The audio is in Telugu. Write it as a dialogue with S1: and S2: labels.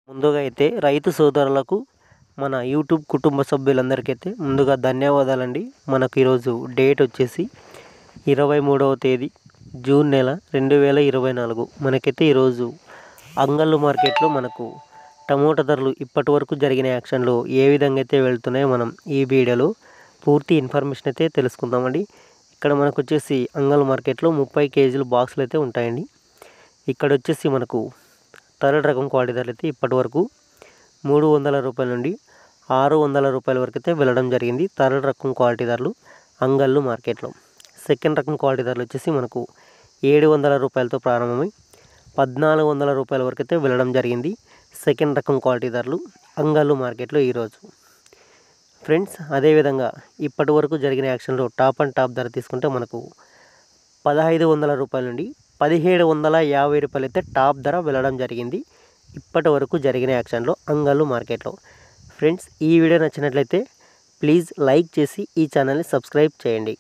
S1: ముందుగా అయితే రైతు సోదరులకు మన యూట్యూబ్ కుటుంబ సభ్యులందరికైతే ముందుగా ధన్యవాదాలండి. మనకు ఈరోజు డేట్ వచ్చేసి 23వ తేదీ జూన్ నెల 2024. మనకైతే ఈరోజు అంగళ్ళు మార్కెట్లో మనకు టమోటా ధరలు ఇప్పటి వరకు జరిగిన యాక్షన్లో ఏ విధంగా అయితే వెళ్తున్నాయో మనం ఈ వీడియోలో పూర్తి ఇన్ఫర్మేషన్ అయితే తెలుసుకుందామండి. ఇక్కడ మనకు వచ్చేసి అంగళ్ళు మార్కెట్లో 30 కేజీల బాక్సులు అయితే ఉంటాయండి. ఇక్కడ వచ్చేసి మనకు థర్డ్ రకం క్వాలిటీ ధరలు అయితే ఇప్పటి వరకు 300 రూపాయల నుండి 600 రూపాయల వరకు అయితే వెళ్ళడం జరిగింది. థర్డ్ రకం క్వాలిటీ ధరలు అంగళ్ళు మార్కెట్లో. సెకండ్ రకం క్వాలిటీ ధరలు వచ్చేసి మనకు 700 రూపాయలతో ప్రారంభమై 1400 రూపాయల వరకు అయితే వెళ్ళడం జరిగింది. సెకండ్ రకం క్వాలిటీ ధరలు అంగళ్ళు మార్కెట్లో ఈరోజు. ఫ్రెండ్స్, అదేవిధంగా ఇప్పటి వరకు జరిగిన యాక్షన్లో టాప్ అండ్ టాప్ ధర తీసుకుంటే మనకు 1500 రూపాయల నుండి 1750 రూపాయలు అయితే టాప్ ధర వెళ్ళడం జరిగింది ఇప్పటి వరకు జరిగిన యాక్షన్లో అంగళ్ళు మార్కెట్లో. ఫ్రెండ్స్, ఈ వీడియో నచ్చినట్లయితే ప్లీజ్ లైక్ చేసి ఈ ఛానల్ని సబ్స్క్రైబ్ చేయండి.